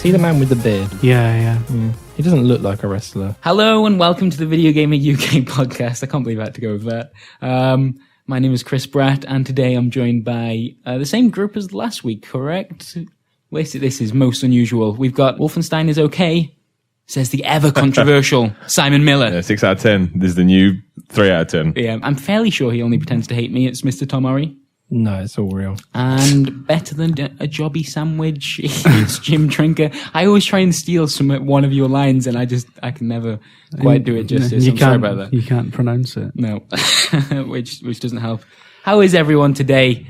See the man with the beard? Yeah. He doesn't look like a wrestler. Hello and welcome to the Video Gamer UK podcast. I can't believe I had to go with that. My name is Chris Bratt, and today I'm joined by the same group as last week, correct? Wait, this is most unusual. We've got Wolfenstein is okay, says the ever-controversial Simon Miller. Yeah, 6 out of 10. This is the new 3 out of 10. Yeah, I'm fairly sure he only pretends to hate me. It's Mr. Tom Murray. No, it's all real. And better than a jobby sandwich, it's Jim Trinker. I always try and steal one of your lines, and I can never quite do it justice. I'm sorry about that. You can't pronounce it. No, which doesn't help. How is everyone today?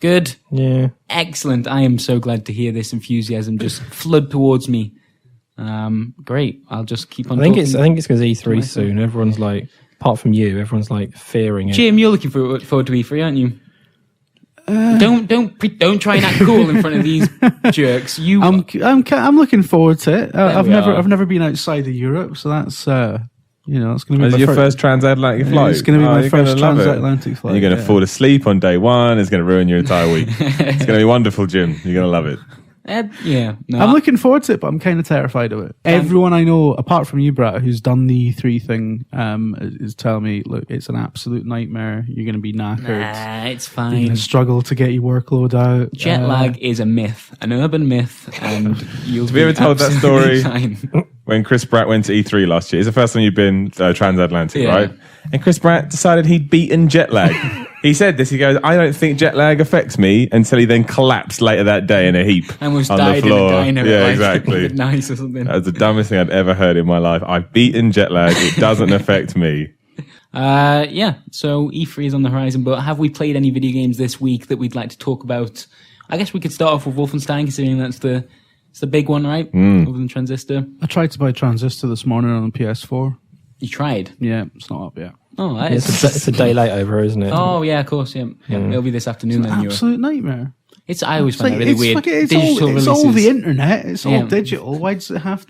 Good? Yeah. Excellent. I am so glad to hear this enthusiasm just flood towards me. Great. I'll just keep on talking. I think it's because E3 soon. Everyone's like, apart from you, everyone's like fearing it. Jim, you're looking forward to E3, aren't you? Don't try and act cool in front of these jerks. I'm looking forward to it. I've never been outside of Europe, so that's it's going to be your first transatlantic flight. It's going to be my first transatlantic flight. And you're going to fall asleep on day one. It's going to ruin your entire week. It's going to be wonderful, Jim. You're going to love it. I'm looking forward to it, but I'm kind of terrified of it. Everyone I know, apart from you, Brad, who's done the E3 thing, is telling me, look, it's an absolute nightmare. You're going to be knackered. Nah, it's fine. You're going to struggle to get your workload out. Jet lag is a myth, an urban myth, and you'll Have you ever told that story? Fine. When Chris Bratt went to E3 last year? It's the first time you've been transatlantic, right? And Chris Bratt decided he'd beaten jet lag. He said this. He goes, "I don't think jet lag affects me," until he then collapsed later that day in a heap and was on died the floor. in a diner. Yeah, like, exactly. Nice or something. That was the dumbest thing I'd ever heard in my life. I've beaten jet lag. It doesn't affect me. So E3 is on the horizon, but have we played any video games this week that we'd like to talk about? I guess we could start off with Wolfenstein, considering that's the big one, right? Other than Transistor. I tried to buy Transistor this morning on the PS4. You tried? Yeah, it's not up yet. Oh, it's a day late over, isn't it? Oh, yeah, of course, yeah. It'll be this afternoon then. Absolute nightmare. I always find it really weird. It's all the internet. It's all digital. Why does it have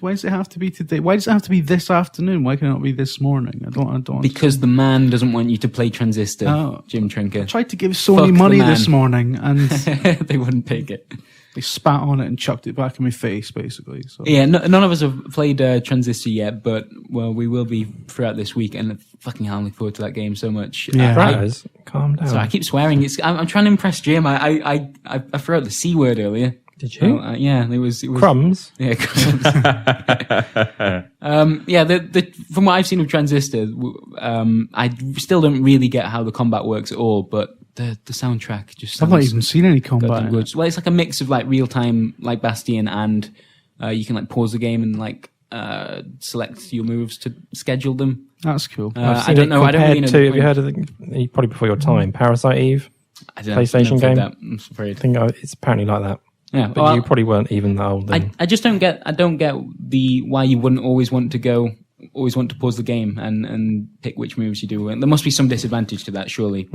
to be today? Why does it have to be this afternoon? Why can it not be this morning? I don't. Because the man doesn't want you to play Transistor, Jim Trinker. I tried to give Sony money this morning, and they wouldn't take it. They spat on it and chucked it back in my face, basically. So. Yeah, none of us have played Transistor yet, but we will be throughout this week, and fucking hell, I'm looking forward to that game so much. Yeah, calm down. So I keep swearing. I'm trying to impress Jim. I threw out the C word earlier. Did you? Yeah, it was crumbs. Yeah, crumbs. From what I've seen of Transistor, I still don't really get how the combat works at all, but the soundtrack just I've not even seen any combat. Well, it's like a mix of like real time, like Bastion, and you can like pause the game and like select your moves to schedule them. That's cool. I don't know. I don't really know. Have you heard of probably before your time, Parasite Eve? I don't PlayStation game. That, I'm afraid. I think it's apparently like that. Yeah, but you probably weren't even that old then. I just don't get. I don't get why you wouldn't always want to pause the game and pick which moves you do. There must be some disadvantage to that, surely.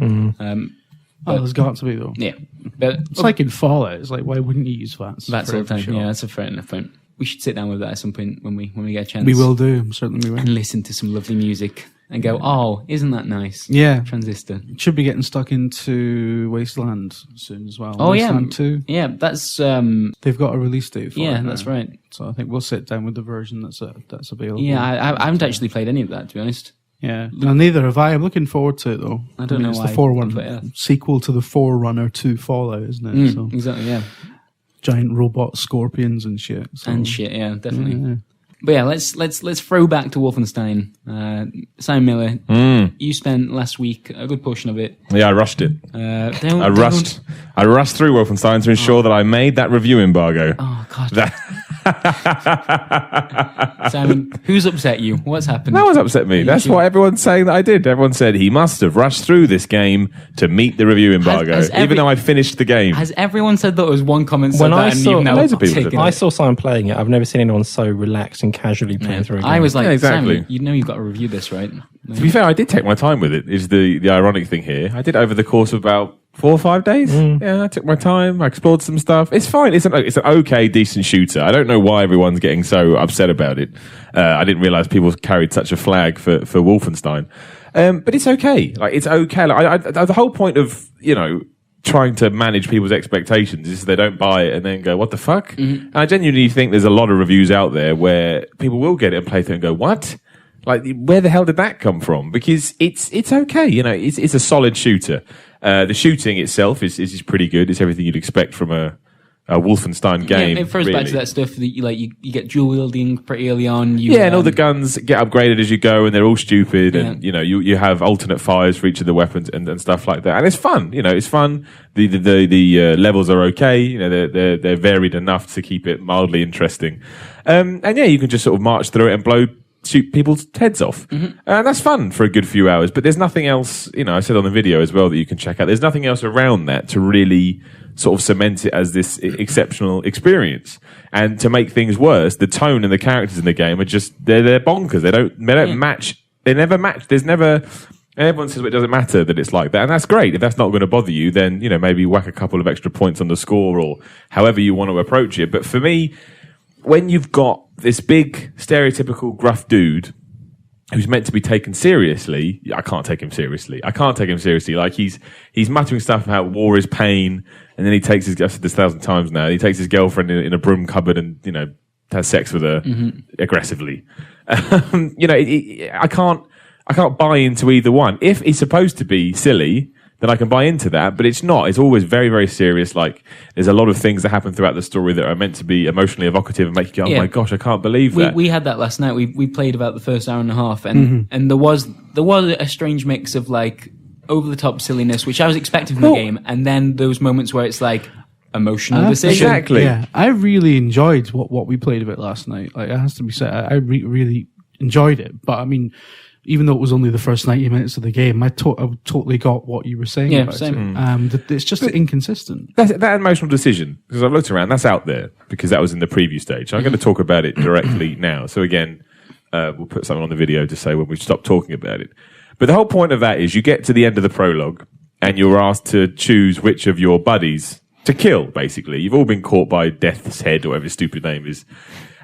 There's got to be though. Yeah, but it's like in Fallout. It's like, why wouldn't you use VATS? That's all the time. Sure. Yeah, that's a fair enough point. We should sit down with that at some point when we get a chance. We will do. Certainly we will. And listen to some lovely music and go, oh, isn't that nice? Yeah. Transistor. Should be getting stuck into Wasteland soon as well. Oh, Wasteland 2. Yeah, that's... They've got a release date for it. Yeah, that's right. So I think we'll sit down with the version that's available. Yeah, I haven't actually played any of that, to be honest. Yeah, no, neither have I. I'm looking forward to it, though. I don't know it's why. The Forerunner sequel to the Forerunner 2 Fallout, isn't it? So, exactly, yeah. Giant robot scorpions and shit. So. And shit, yeah, definitely. Yeah. But yeah, let's throw back to Wolfenstein. Simon Miller, you spent last week a good portion of it. Yeah, I rushed it. I rushed through Wolfenstein to ensure that I made that review embargo. Oh God. Simon, who's upset you? What's happened? No one's upset me. That's what everyone's saying that I did. Everyone said he must have rushed through this game to meet the review embargo, even though I finished the game. Has everyone said that? Was one comment said that, and you've now taken it? I saw Simon playing it. I've never seen anyone so relaxed and casually playing through a game. I was like, exactly. Simon, you know you've got to review this, right? To be fair, I did take my time with it, is the ironic thing here. I did over the course of about 4 or 5 days. Yeah, I took my time. I explored some stuff. It's fine. It's an okay, decent shooter. I don't know why everyone's getting so upset about it. I didn't realize people carried such a flag for Wolfenstein. But it's okay. Like, it's okay. Like, the whole point of, trying to manage people's expectations is they don't buy it and then go, what the fuck? And I genuinely think there's a lot of reviews out there where people will get it and play through and go, what? Like, where the hell did that come from? Because it's okay, you know, it's a solid shooter. The shooting itself is pretty good. It's everything you'd expect from a Wolfenstein game. Yeah, it refers back to that stuff that you get dual wielding pretty early on. And all the guns get upgraded as you go, and they're all stupid, and you know you have alternate fires for each of the weapons and stuff like that, and it's fun. You know, it's fun. The levels are okay. You know, they're varied enough to keep it mildly interesting, and yeah, you can just sort of march through it and shoot people's heads off. And that's fun for a good few hours, but there's nothing else, you know, I said on the video as well that you can check out. There's nothing else around that to really sort of cement it as this exceptional experience. And to make things worse, the tone and the characters in the game are just, they're bonkers. They don't match. They never match. There's never, and everyone says, well, it doesn't matter that it's like that. And that's great. If that's not going to bother you, then, you know, maybe whack a couple of extra points on the score or however you want to approach it. But for me, when you've got this big, stereotypical gruff dude who's meant to be taken seriously, I can't take him seriously. Like, he's muttering stuff about war is pain, and then he takes his, I've said this 1,000 times now, he takes his girlfriend in a broom cupboard and, you know, has sex with her aggressively. You know, I can't buy into either one. If he's supposed to be silly, then I can buy into that, but it's not. It's always very, very serious. Like, there's a lot of things that happen throughout the story that are meant to be emotionally evocative and make you go, oh my gosh, I can't believe that. We had that last night. We played about the first hour and a half, and there was a strange mix of like over the top silliness, which I was expecting from the game, and then those moments where it's like emotional decision. Exactly. Yeah, I really enjoyed what we played a bit last night. Like, it has to be said, I really enjoyed it. But I mean, even though it was only the first 90 minutes of the game, I totally got what you were saying about same. it. It's just inconsistent. That emotional decision, because I've looked around, that's out there, because that was in the preview stage. I'm going to talk about it directly now. So again, we'll put something on the video to say when we stop talking about it. But the whole point of that is you get to the end of the prologue, and you're asked to choose which of your buddies to kill, basically. You've all been caught by Death's Head, or whatever his stupid name is.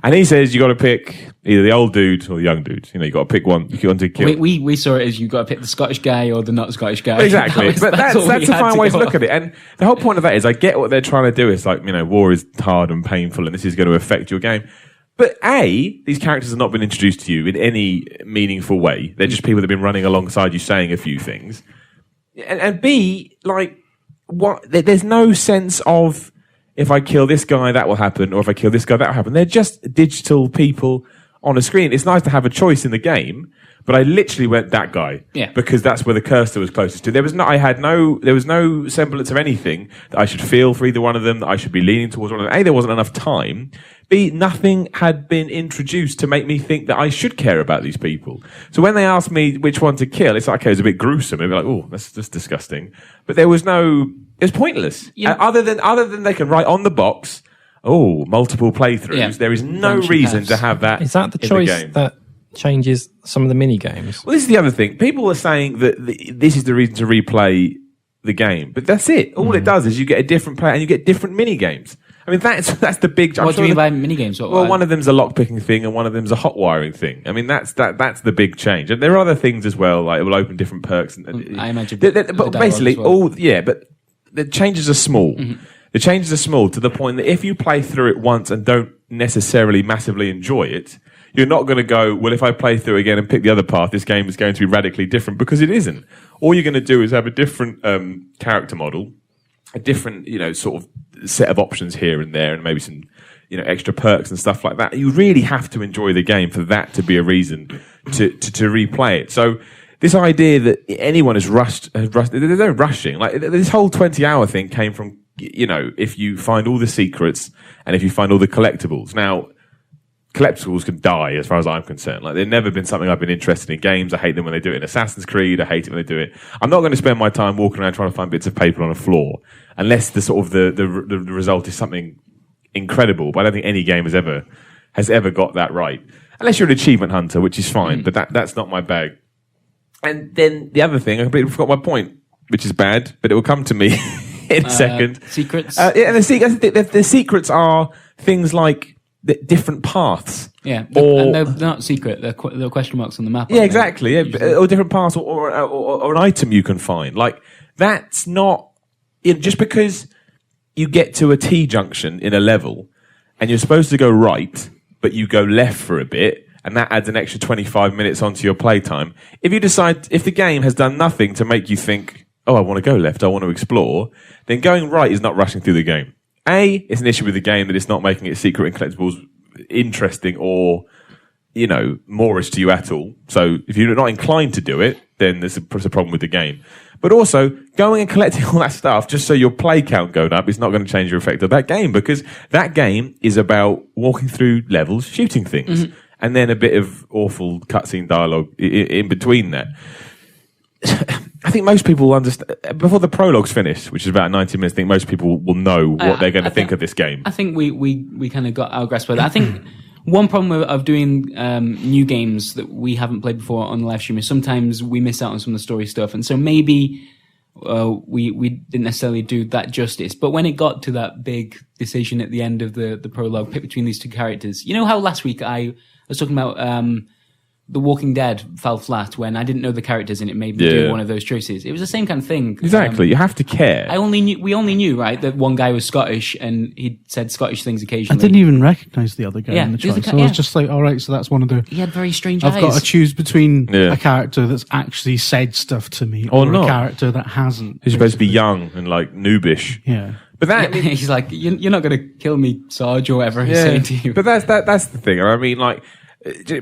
And he says you got to pick either the old dude or the young dude. You know, you got to pick one. You want to kill. We saw it as you got to pick the Scottish guy or the not Scottish guy. Exactly, but that's a fine way to look at it. And the whole point of that is, I get what they're trying to do. It's like, you know, war is hard and painful, and this is going to affect your game. But A, these characters have not been introduced to you in any meaningful way. They're just people that have been running alongside you, saying a few things. And B, like, what? There's no sense of, if I kill this guy, that will happen, or if I kill this guy, that will happen. They're just digital people on a screen. It's nice to have a choice in the game, but I literally went that guy, because that's where the cursor was closest to. There was no semblance of anything that I should feel for either one of them, that I should be leaning towards one of them. A, there wasn't enough time. B, nothing had been introduced to make me think that I should care about these people. So when they asked me which one to kill, it's like, okay, it's a bit gruesome. It'd be like, oh, that's disgusting. But there was no, it's pointless. Yeah. Other than they can write on the box, multiple playthroughs. Yeah. There is no reason to have that. Is that the choice that changes some of the mini games? Well, this is the other thing. People are saying that this is the reason to replay the game, but that's it. All it does is you get a different player and you get different mini games. I mean, that's the big. What do you mean by mini games? Well, one of them's a lock picking thing, and one of them's a hot wiring thing. I mean, that's the big change. And there are other things as well, like it will open different perks. And I imagine, but basically, but the changes are small. The changes are small to the point that if you play through it once and don't necessarily massively enjoy it, you're not going to go, well, if I play through it again and pick the other path, this game is going to be radically different, because it isn't. All you're going to do is have a different character model, a different, you know, sort of set of options here and there, and maybe some, you know, extra perks and stuff like that. You really have to enjoy the game for that to be a reason to replay it. So this idea that anyone has rushed, there's no rushing. Like, this whole 20-hour thing came from, you know, if you find all the secrets and if you find all the collectibles. Now, collectibles can die as far as I'm concerned. Like, they've never been something I've been interested in games. I hate them when they do it in Assassin's Creed. I hate it when they do it. I'm not going to spend my time walking around trying to find bits of paper on a floor unless the sort of the result is something incredible. But I don't think any game has ever got that right. Unless you're an achievement hunter, which is fine, but that's not my bag. And then the other thing, I completely forgot my point, which is bad, but it will come to me in a second. Secrets? And the secrets are things like the different paths. Yeah, and they're not secret. They're question marks on the map. Yeah, exactly. Yeah, or different paths, or an item you can find. Like, that's not just because you get to a T-junction in a level and you're supposed to go right, but you go left for a bit, and that adds an extra 25 minutes onto your playtime. If the game has done nothing to make you think, oh, I want to go left, I want to explore, then going right is not rushing through the game. It's an issue with the game that it's not making its secret and collectibles interesting or, moreish to you at all. So if you're not inclined to do it, then there's a problem with the game. But also, going and collecting all that stuff just so your play count goes up is not going to change your effect of that game, because that game is about walking through levels, shooting things, and then a bit of awful cutscene dialogue in between that. I think most people will understand before the prologue's finished, which is about 90 minutes. I think most people will know what they're going to think of this game. I think we kind of got our grasp of it. I think one problem of doing new games that we haven't played before on the live stream is sometimes we miss out on some of the story stuff, and so maybe we didn't necessarily do that justice. But when it got to that big decision at the end of the prologue, pick between these two characters, you know how last week I was talking about The Walking Dead fell flat when I didn't know the characters and it made me do one of those choices. It was the same kind of thing. Exactly. You have to care. We only knew, right, that one guy was Scottish and he said Scottish things occasionally. I didn't even recognise the other guy in the choice. I was just like, all right, so that's one of the... He had very strange eyes. I've got to choose between a character that's actually said stuff to me or a character that hasn't. Who's supposed to be young and like noobish. Yeah. But that he's like, you're not going to kill me, Sarge, or whatever he's saying to you. But that's the thing. I mean, like,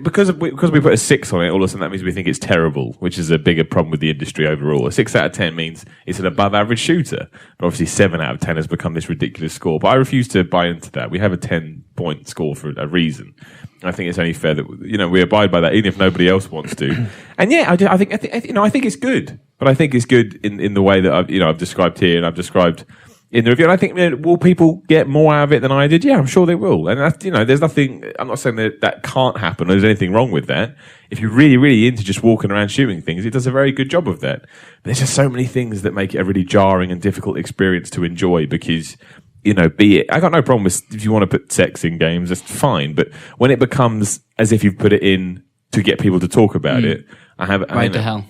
because we put a 6 on it, all of a sudden that means we think it's terrible, which is a bigger problem with the industry overall. A 6 out of 10 means it's an above average shooter, but obviously 7 out of 10 has become this ridiculous score. But I refuse to buy into that. We have a 10-point score for a reason. I think it's only fair that we abide by that, even if nobody else wants to. And I think it's good, but I think it's good in the way that I've described here, and I've described in the review. And I think, will people get more out of it than I did? Yeah, I'm sure they will. And that's, there's nothing, I'm not saying that can't happen or there's anything wrong with that. If you're really, really into just walking around shooting things, it does a very good job of that. But there's just so many things that make it a really jarring and difficult experience to enjoy because, be it, I got no problem with if you want to put sex in games, that's fine. But when it becomes as if you've put it in to get people to talk about it, to hell.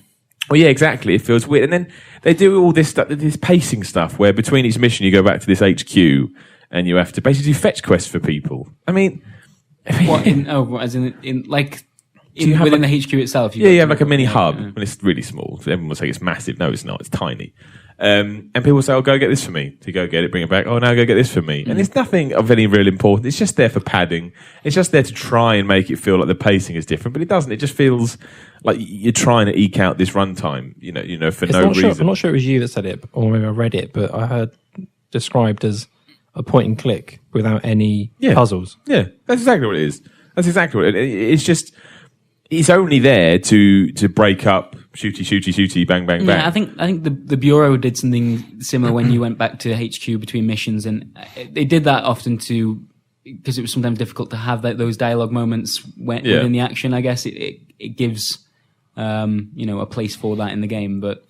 Well, yeah, exactly. It feels weird. And then they do all this stuff, this pacing stuff, where between each mission you go back to this HQ and you have to basically do fetch quests for people. I mean... What, within the HQ itself? You have like a mini hub, and it's really small. So everyone will say it's massive. No, it's not. It's tiny. And people say, go get this for me. So you go get it, bring it back. Oh, now go get this for me. And it's nothing of any real importance. It's just there for padding. It's just there to try and make it feel like the pacing is different, but it doesn't. It just feels like you're trying to eke out this runtime, for no reason. I'm not sure it was you that said it, or maybe I read it, but I heard described as a point and click without any puzzles. Yeah, that's exactly what it is. That's exactly what it is. It's just... It's only there to break up shooty, bang, bang, bang. Yeah, I think the Bureau did something similar when you went back to HQ between missions, and they did that often because it was sometimes difficult to have those dialogue moments within the action. I guess it gives a place for that in the game, but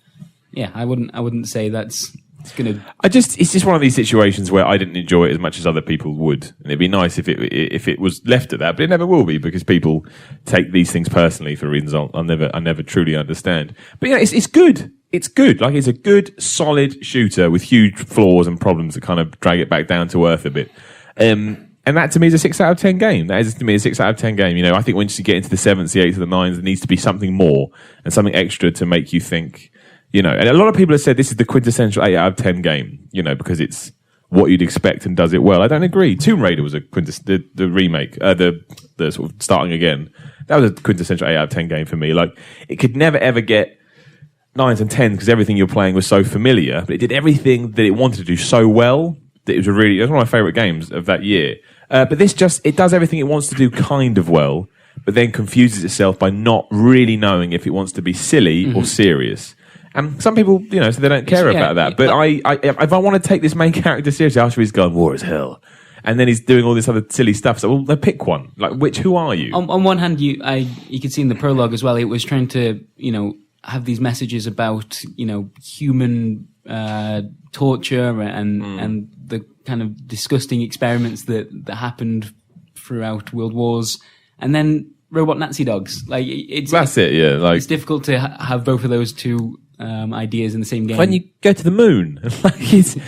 yeah, I wouldn't say that's. It's just one of these situations where I didn't enjoy it as much as other people would, and it'd be nice if it was left at that, but it never will be because people take these things personally for reasons I never truly understand. But it's good. It's good. Like, it's a good, solid shooter with huge flaws and problems that kind of drag it back down to earth a bit. And that to me is a 6 out of 10 game. That is to me a 6 out of 10 game. I think once you get into the 7s, the 8s, the 9s, there needs to be something more and something extra to make you think. And a lot of people have said this is the quintessential 8 out of 10 game, because it's what you'd expect and does it well. I don't agree. Tomb Raider was the remake, the sort of starting again. That was a quintessential 8 out of 10 game for me. Like, it could never ever get 9s and 10s because everything you're playing was so familiar, but it did everything that it wanted to do so well that it was one of my favorite games of that year. But this it does everything it wants to do kind of well, but then confuses itself by not really knowing if it wants to be silly or serious. And some people, so they don't care about that. But if I want to take this main character seriously, after he's gone, war is hell, and then he's doing all this other silly stuff, so they pick one. Like, who are you? On one hand, you could see in the prologue as well, it was trying to, have these messages about, human torture and the kind of disgusting experiments that happened throughout world wars, and then robot Nazi dogs. Like, it's difficult to have both of those two ideas in the same game. When you go to the moon,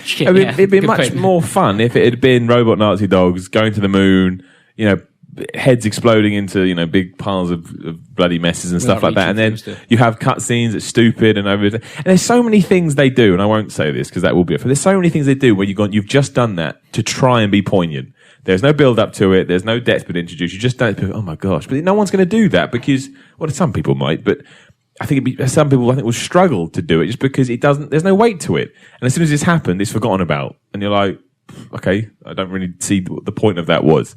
Shit, I mean, yeah, it'd be good much point. more fun if it had been robot Nazi dogs going to the moon, heads exploding into big piles of bloody messes and stuff like that, and then you have cutscenes that's stupid and everything. And there's so many things they do, and I won't say this because that will be it. But there's so many things they do where you've just done that to try and be poignant. There's no build up to it. There's no depth been introduced. You just don't. Oh my gosh! But no one's going to do that because some people might, but I think some people will struggle to do it just because it doesn't. There's no weight to it, and as soon as this happened, it's forgotten about, and you're like, okay, I don't really see what the point of that was.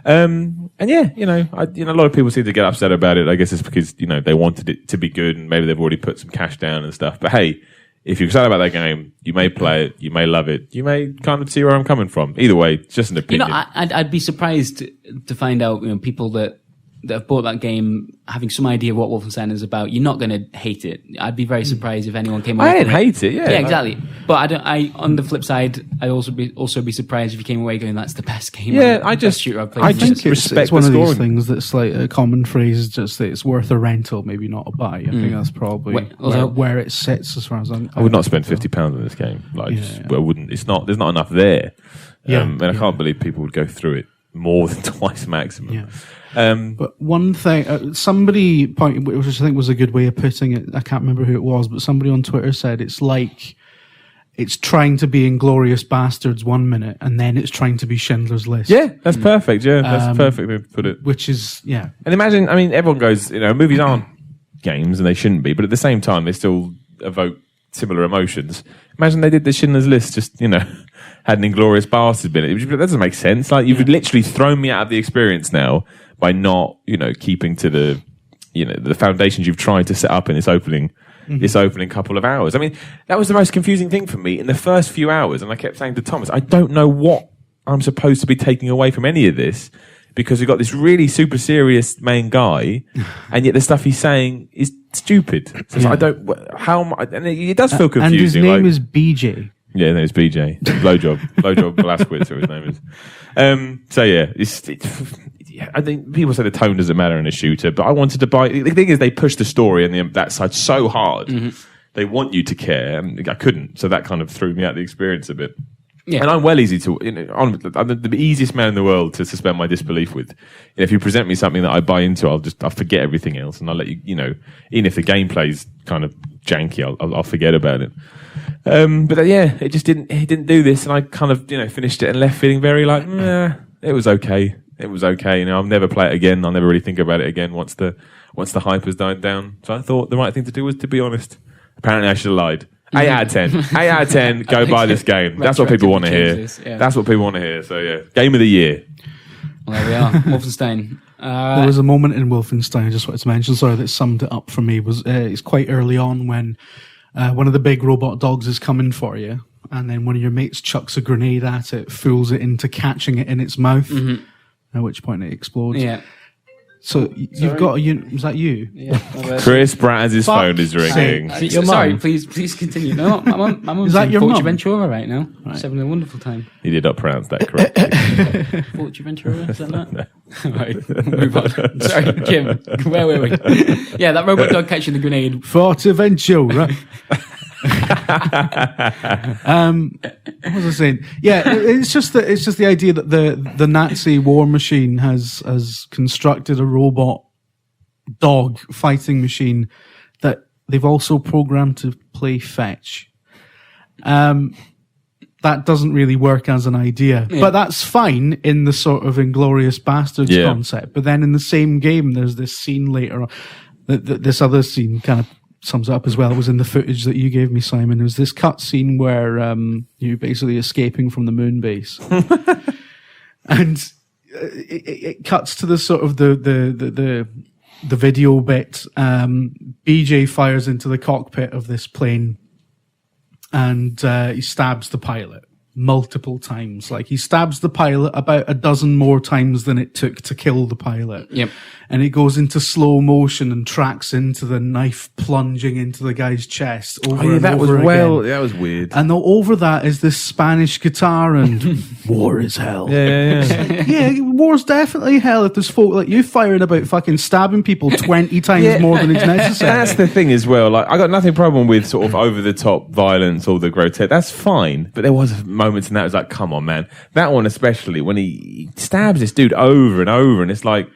And yeah, a lot of people seem to get upset about it. I guess it's because they wanted it to be good, and maybe they've already put some cash down and stuff. But hey, if you're excited about that game, you may play it, you may love it, you may kind of see where I'm coming from. Either way, it's just an opinion. I'd be surprised to find out people that have bought that game having some idea what Wolfenstein is about. You're not going to hate it. I'd be very surprised if anyone came away. I didn't hate it. Yeah, exactly. But on the flip side, I'd also be surprised if you came away going, "That's the best game." Yeah, best shooter I've played. I think respect it's one the of these scoring. things that's like a common phrase, just that it's worth a rental, maybe not a buy. I think that's probably where it sits as far as I would not spend £50 on this game. I wouldn't. There's not enough there. And I can't believe people would go through it more than twice maximum. Yeah. But one thing, somebody pointed, which I think was a good way of putting it, I can't remember who it was, but somebody on Twitter said it's like it's trying to be Inglourious Bastards 1 minute, and then it's trying to be Schindler's List. Yeah, that's perfect. Yeah, that's perfect way to put it. Which is, And imagine, everyone goes, movies aren't games, and they shouldn't be, but at the same time, they still evoke similar emotions. Imagine they did the Schindler's List, just, had an Inglourious Bastards been it. That doesn't make sense. Like, you've literally thrown me out of the experience now by not, keeping to the, the foundations you've tried to set up in this opening couple of hours. That was the most confusing thing for me in the first few hours. And I kept saying to Thomas, I don't know what I'm supposed to be taking away from any of this, because we've got this really super serious main guy, and yet the stuff he's saying is stupid. So I don't, and it does feel confusing. And his name is BJ. Yeah, no, it's BJ. Blowjob Velasquez, or his name is. I think people say the tone doesn't matter in a shooter, but I wanted to buy. The thing is, they push the story and that side so hard. Mm-hmm. They want you to care, and I couldn't, so that kind of threw me out of the experience a bit. Yeah. And I'm well easy to. I'm the easiest man in the world to suspend my disbelief with. If you present me something that I buy into, I'll forget everything else, and I'll let you. Even if the gameplay's kind of janky, I'll forget about it. But it just didn't. He didn't do this, and I kind of finished it and left feeling very like, it was okay. It was okay. I'll never play it again. I'll never really think about it again once the hype has died down. So I thought the right thing to do was to be honest. Apparently, I should have lied. 8 out of 10. 8 out of 10. Go buy this game. That's what people want to hear. That's what people want to hear. So yeah, game of the year. Well, there we are. Wolfenstein. There was a moment in Wolfenstein I just wanted to mention. Sorry, that summed it up for me. It's quite early on when one of the big robot dogs is coming for you, and then one of your mates chucks a grenade at it, fools it into catching it in its mouth. Mm-hmm. At which point it explodes. Yeah. So you've got was that you? Yeah. Chris Brazz's phone is ringing. Sorry, please continue. No, I'm on is that your Fortune mum? Ventura right now. Right. Just having a wonderful time. He did not pronounce that correctly. Fortune Ventura, is that not? No. Right, move on. Sorry, Jim. Where were we? Yeah, that robot dog catching the grenade. Fortune Ventura. What was I saying? Yeah, it's just the idea that the Nazi war machine has constructed a robot dog fighting machine that they've also programmed to play fetch. That doesn't really work as an idea, but that's fine in the sort of Inglourious Bastards concept. But then in the same game, there's this scene later on. This other scene kind of sums it up as well. It was in the footage that you gave me, Simon. There was this cut scene where you're basically escaping from the moon base, and it cuts to the sort of the video bit. BJ fires into the cockpit of this plane, and he stabs the pilot. multiple times. Like, he stabs the pilot about a dozen more times than it took to kill the pilot. Yep. And it goes into slow motion and tracks into the knife plunging into the guy's chest over and over again. That was weird. And over that is this Spanish guitar and war is hell. Yeah, war's definitely hell if there's folk like you firing about fucking stabbing people 20 times more than it's necessary. That's the thing as well. Like, I got nothing problem with sort of over the top violence or the grotesque. That's fine. But there was moments in that, it was like, come on, man. That one especially, when he stabs this dude over and over, and it's like,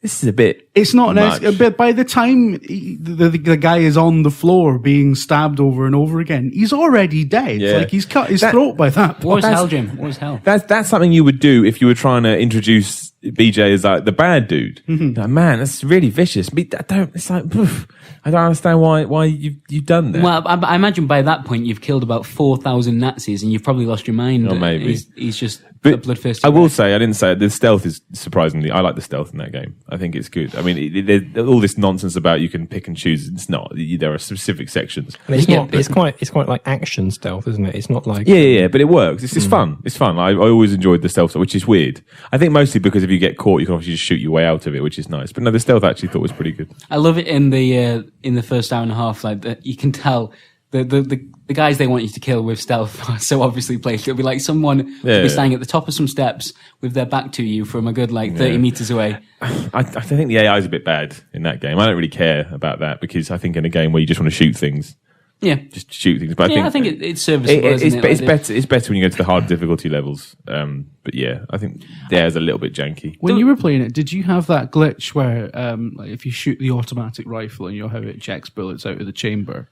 this is a bit. It's not necessary, but by the time the guy is on the floor being stabbed over and over again, he's already dead. Yeah. Like, he's cut his throat by that point. War is hell, Jim. War is hell. That's something you would do if you were trying to introduce BJ as like the bad dude. Like, man, that's really vicious. It's like, poof, I don't understand why you've done that. Well, I imagine by that point you've killed about 4,000 Nazis and you've probably lost your mind. Or maybe. He's just But a bloodthirsty. I will say, I didn't say it, the stealth is surprisingly. I like the stealth in that game. I think it's good. I mean, all this nonsense about you can pick and choose. It's not. There are specific sections. And it's not. It's quite like action stealth, isn't it? It's not like Yeah. But it works. It's fun. It's fun. I always enjoyed the stealth, which is weird. I think mostly because if you get caught, you can obviously just shoot your way out of it, which is nice. But no, the stealth I actually thought was pretty good. I love it in the first hour and a half. Like you can tell the guys they want you to kill with stealth are so obviously placed. It'll be like someone will be standing at the top of some steps with their back to you from a good 30 meters away. I think the AI is a bit bad in that game. I don't really care about that because I think in a game where you just want to shoot things, just shoot things. But I think it's serviceable. It's better when you go to the hard difficulty levels. But yeah, I think there's a little bit janky. When you were playing it, did you have that glitch where like if you shoot the automatic rifle and you know how it ejects bullets out of the chamber?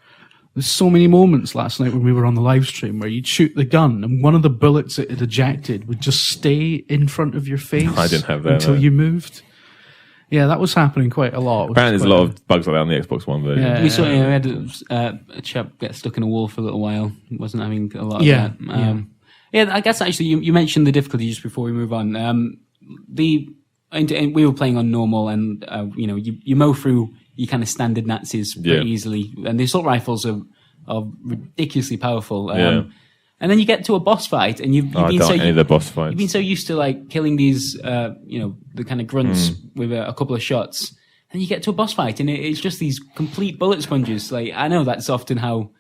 There's so many moments last night when we were on the live stream where you'd shoot the gun and one of the bullets it had ejected would just stay in front of your face. I didn't have that until you moved. Yeah, that was happening quite a lot. Apparently, there's a lot of bugs like that on the Xbox One version. Yeah. We saw we had a chap get stuck in a wall for a little while. Wasn't having a lot of that. I guess actually you mentioned the difficulty just before we move on. We were playing on normal, and you mow through your kind of standard Nazis pretty easily, and the assault rifles are ridiculously powerful. And then you get to a boss fight, and you've been so used to like killing these, the kind of grunts with a couple of shots, and you get to a boss fight, and it's just these complete bullet sponges. Like I know that's often how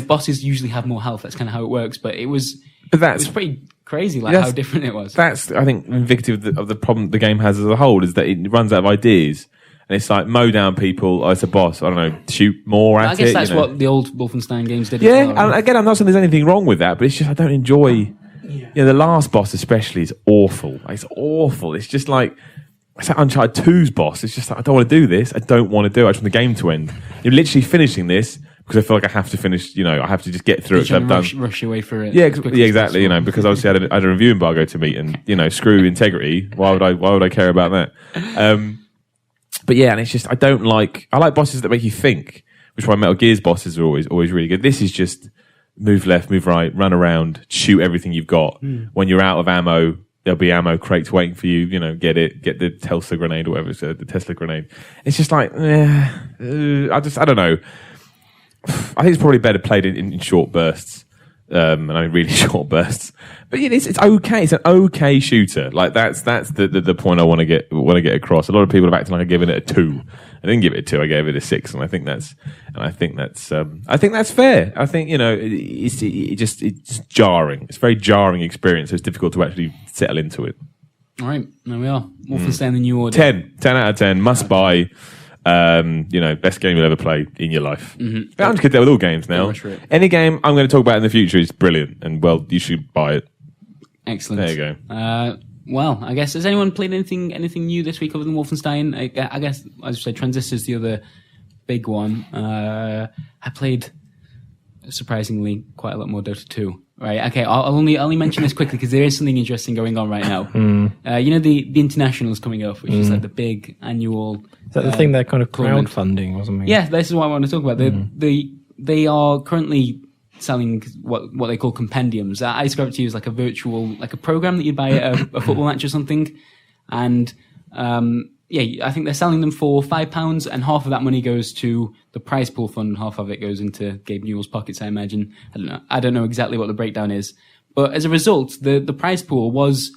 bosses usually have more health. That's kind of how it works, but it was pretty crazy, like how different it was. That's I think indicative of the problem the game has as a whole is that it runs out of ideas. And it's like mow down people. Oh, it's a boss. I don't know. Shoot more at it. I guess that's what the old Wolfenstein games did. Yeah, as well, and again, I'm not saying there's anything wrong with that, but it's just I don't enjoy. The last boss especially is awful. It's awful. It's just like it's like Uncharted 2's boss. It's just like I don't want to do this. I don't want to do it. I just want the game to end. You're literally finishing this because I feel like I have to finish. I have to just get through it. I'm done. Rush your way through it. Yeah, exactly. Because obviously I had a review embargo to meet, and screw integrity. Why would I care about that? But yeah, and it's just I like bosses that make you think, which is why Metal Gear's bosses are always really good. This is just move left, move right, run around, shoot everything you've got. When you're out of ammo, there'll be ammo crates waiting for you. Get the Tesla grenade or whatever, the Tesla grenade. It's just like I don't know. I think it's probably better played in short bursts. And I mean really short bursts, but it's okay. It's an okay shooter. Like that's the point I want to get across. A lot of people have acted like I've given it a 2. I didn't give it a 2. I gave it a 6, and I think that's fair. I think it's jarring. It's a very jarring experience. So it's difficult to actually settle into it. All right, there we are. Wolfenstein: The New Order. 10 out of 10. Must buy. Best game you'll ever play in your life. I'm just going to with all games now. Any game I'm going to talk about in the future is brilliant, and you should buy it. Excellent. There you go. Well, I guess has anyone played anything new this week other than Wolfenstein? I guess, as you said, Transistor's the other big one. I played surprisingly quite a lot more Dota 2. Right. Okay. I'll only mention this quickly because there is something interesting going on right now. The international is coming up, which is like the big annual. Is that the thing they're kind of crowdfunding or something? Yeah, this is what I want to talk about. They are currently selling what they call compendiums. I describe it to you as like a virtual, like a program that you buy at a football match or something, and I think they're selling them for £5, and half of that money goes to the prize pool fund, and half of it goes into Gabe Newell's pockets, I imagine. I don't know exactly what the breakdown is, But as a result, the prize pool was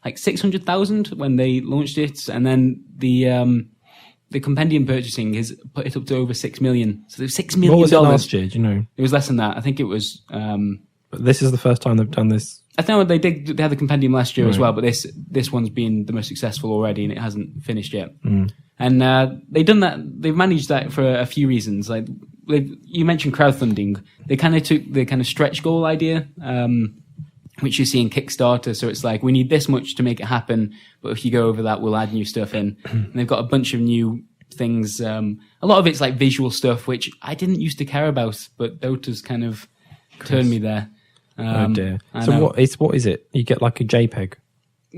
like 600,000 when they launched it, and then the compendium purchasing has put it up to over 6 million. So there's $6 million. What was it last year? Do you know? It was less than that. I think it was. But this is the first time they've done this. I think they had the compendium last year as well, but this one's been the most successful already, and it hasn't finished yet. And they've done that. They've managed that for a few reasons. Like you mentioned crowdfunding, they kind of took the kind of stretch goal idea, which you see in Kickstarter. So it's like, we need this much to make it happen, but if you go over that, we'll add new stuff in. And they've got a bunch of new things. A lot of it's like visual stuff, which I didn't used to care about, but Dota's kind of turned me there. Oh dear. So what is it? You get like a JPEG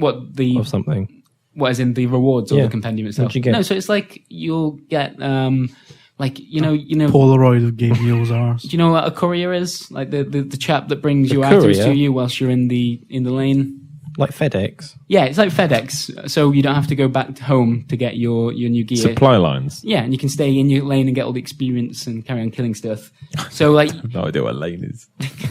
of something. What, as in the rewards or the compendium itself? What do you get? No, so it's like you'll get like you know Polaroid of Gabriel's arse. Do you know what a courier is? Like the chap that brings your courier? items to you whilst you're in the lane. Like FedEx. Yeah, it's like FedEx, so you don't have to go back home to get your new gear. Supply lines. Yeah, and you can stay in your lane and get all the experience and carry on killing stuff. So like, No idea what a lane is.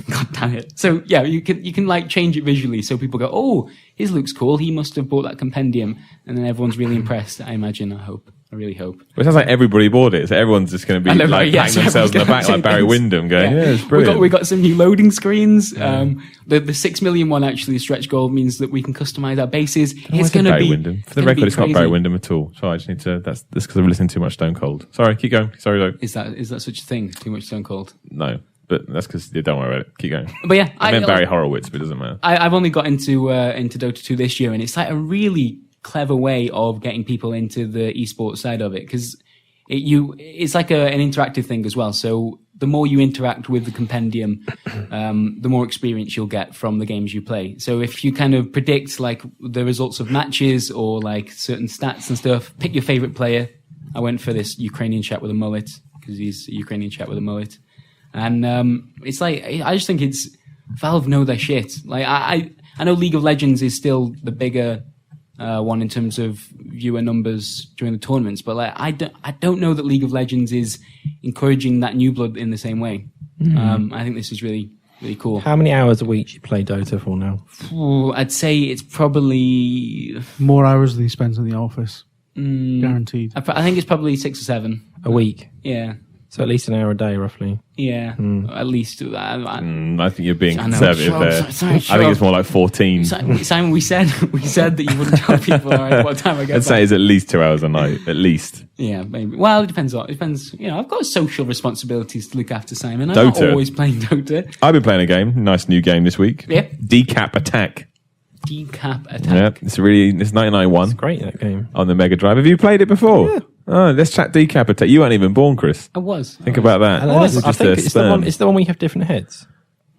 God damn it. So yeah, you can like change it visually, so people go, oh, his looks cool. He must have bought that compendium, and then everyone's really impressed. I imagine. I really hope. Well, it sounds like everybody bought it, so everyone's just going to be patting themselves on the back like Barry Windham, going, yeah, it's brilliant. We got some new loading screens. The 6 million one, actually, stretch goal means that we can customize our bases. It's going to be Windham. For the record, it's not Barry Windham at all. So I just need to. That's because I've listened to too much Stone Cold. Sorry, keep going. Sorry, though. Is that such a thing? Too much Stone Cold? No, but that's because don't worry about it. Keep going. But yeah, I meant Barry Horowitz, but it doesn't matter. I've only got into Dota 2 this year, and it's like a really clever way of getting people into the esports side of it, because it's like an interactive thing as well. So the more you interact with the compendium, the more experience you'll get from the games you play. So if you kind of predict like the results of matches or like certain stats and stuff, pick your favorite player. I went for this Ukrainian chap with a mullet because he's a Ukrainian chap with a mullet, and it's like, I just think Valve know their shit. Like I know League of Legends is still the bigger one in terms of viewer numbers during the tournaments, but like I don't know that League of Legends is encouraging that new blood in the same way. I think this is really, really cool. How many hours a week do you play Dota for now? I'd say it's probably more hours than he spends in the office. Guaranteed. I think it's probably 6 or 7 a week. Yeah. So at least an hour a day, roughly. Yeah, at least. I think you're being I know. conservative Sure, there. sorry, I think it's more like 14. Simon, we said that you wouldn't tell people what time I get I'd say it's at least 2 hours a night, at least. Yeah, maybe. Well, it depends. You know, I've got social responsibilities to look after, Simon. I'm not always playing Dota. I've been playing a game, nice new game this week. Yeah. Decap Attack. Decap Attack. Yeah, it's 1991. It's great, that game. On the Mega Drive. Have you played it before? Yeah. Oh, let's chat Decap Attack. You weren't even born, Chris. I was. Think about that. I think it's the one where you have different heads.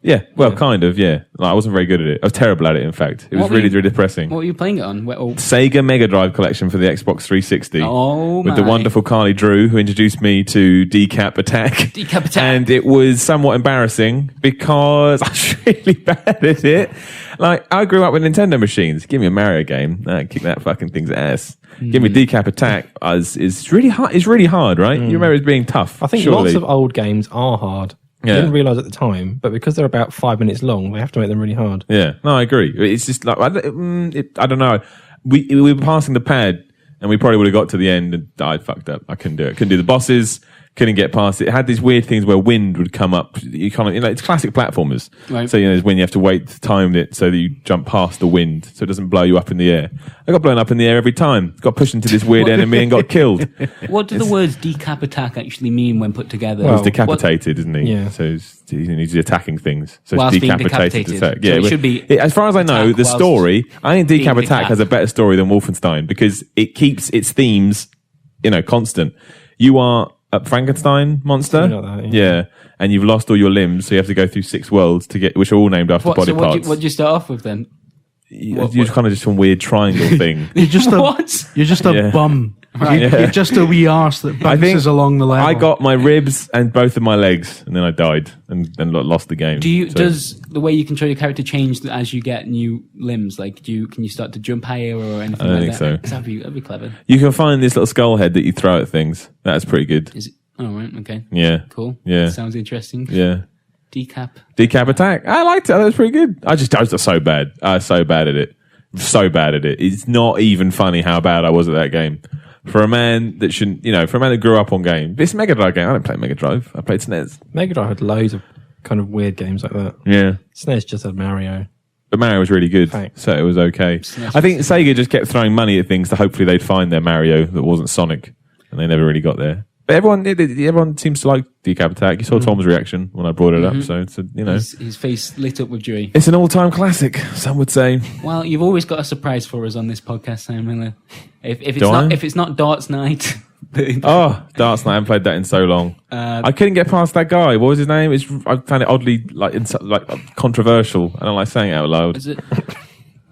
Yeah, well, kind of, yeah. Like, I wasn't very good at it. I was terrible at it, in fact. It was really depressing. What were you playing it on? Sega Mega Drive collection for the Xbox 360. Oh, with the wonderful Carly Drew, who introduced me to Decap Attack. Decap Attack. And it was somewhat embarrassing because I was really bad at it. Like, I grew up with Nintendo machines. Give me a Mario game. Kick that fucking thing's ass. Give me Decap Attack. It's really hard. It's really hard, right? You remember it being tough. I think lots of old games are hard. I didn't realise at the time, but because they're about 5 minutes long, they have to make them really hard. Yeah, no, I agree. It's just like, I don't know. We were passing the pad, and we probably would have got to the end, and I fucked up. I couldn't do it. Couldn't do the bosses. Couldn't get past it. It had these weird things where wind would come up. You kind of, it's classic platformers. Right. So, it's when you have to wait to time it so that you jump past the wind so it doesn't blow you up in the air. I got blown up in the air every time. Got pushed into this weird enemy and got killed. What do the words Decap Attack actually mean when put together? Well, he's decapitated, isn't he? Yeah. So he's attacking things. So whilst it's decapitated attack. Yeah, so it should be. As far as I know, the story, I think Decap Attack has a better story than Wolfenstein because it keeps its themes, constant. You are a Frankenstein monster, like that, and you've lost all your limbs, so you have to go through 6 worlds which are all named after body parts. What did you start off with then? You're kind of just some weird triangle thing. You're just a what? You're just a bum. Right. You're just a wee arse that bounces along the level. I got my ribs and both of my legs, and then I died and lost the game. Does the way you control your character change as you get new limbs? Like, can you start to jump higher or anything? I don't think so. That'd be clever. You can find this little skull head that you throw at things. That's pretty good. Is it? Oh, right. Okay. Yeah. Cool. Yeah. Sounds interesting. Yeah. Decap Attack. I liked it. That was pretty good. I was so bad. I was so bad at it. So bad at it. It's not even funny how bad I was at that game. For a man that shouldn't, for a man that grew up on games. This Mega Drive game, I don't play Mega Drive. I played SNES. Mega Drive had loads of kind of weird games like that. Yeah. SNES just had Mario. But Mario was really good, so it was okay. I think Sega just kept throwing money at things to hopefully they'd find their Mario that wasn't Sonic, and they never really got there. But everyone seems to like Decap Attack. You saw Tom's reaction when I brought it up, so it's his face lit up with joy. It's an all-time classic, some would say. Well, you've always got a surprise for us on this podcast, Sam Miller. If it's not Darts Night. Darts Night! I haven't played that in so long. I couldn't get past that guy. What was his name? I found it oddly controversial. I don't like saying it out loud. Is it?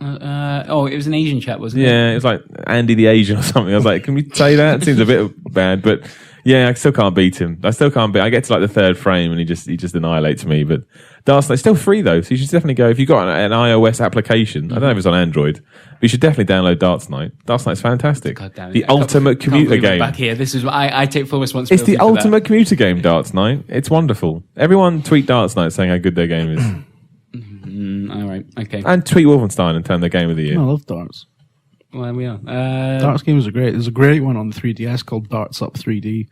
It was an Asian chap, wasn't it? Yeah, it was like Andy the Asian or something. I was like, can we say that? It seems a bit bad, but yeah, I still can't beat him. I get to like the third frame and he just annihilates me. But Darts Night, still free though, so you should definitely go if you've got an iOS application. I don't know if it's on Android, but you should definitely download Darts Night. Darts Night's fantastic. God damn it. The ultimate commuter game. Back here, this is what I take full responsibility. It's the ultimate commuter game, Darts Night. It's wonderful. Everyone tweet Darts Night saying how good their game is. All right, okay. And tweet Wolfenstein and tell them their game of the year. I love darts. Well, there we are. Darts games are great. There's a great one on the 3DS called Darts Up 3D.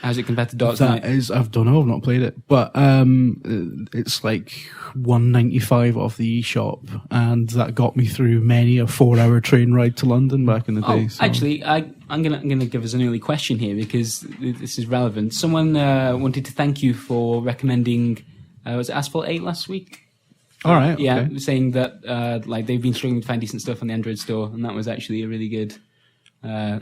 How's it compared to Darts Night? I don't know, I've not played it, but it's like $1.95 off the eShop, and that got me through many a 4-hour train ride to London back in the day. So. Actually, I'm gonna give us an early question here because this is relevant. Someone wanted to thank you for recommending was it Asphalt 8 last week? All right. Yeah, okay. saying that they've been struggling to find decent stuff on the Android store, and that was actually a really good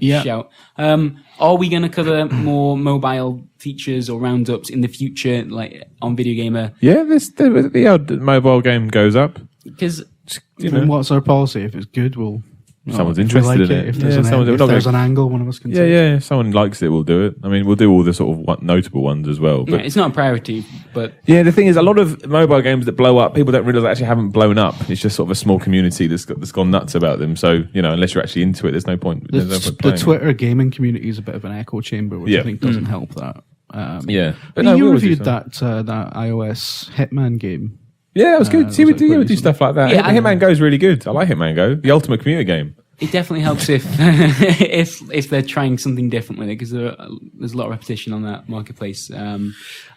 shout. Are we going to cover more mobile features or roundups in the future, like on Video Gamer? Yeah, the odd mobile game goes up. Because what's our policy? If it's good, we'll. Someone's if interested like in it. If there's an angle, one of us can. Yeah, yeah. If someone likes it, we'll do it. I mean, we'll do all the sort of notable ones as well. But it's not a priority, but yeah, the thing is, a lot of mobile games that blow up, people don't realise they actually haven't blown up. It's just sort of a small community that's gone nuts about them. So unless you're actually into it, there's no point. The Twitter gaming community is a bit of an echo chamber, which I think doesn't help that. But you reviewed that iOS Hitman game. Yeah, that was good. See, we do stuff like that. Yeah, Hitman Go is really good. I like Hitman Go, the ultimate commuter game. It definitely helps if if they're trying something different with it, because there's a lot of repetition on that marketplace. I'll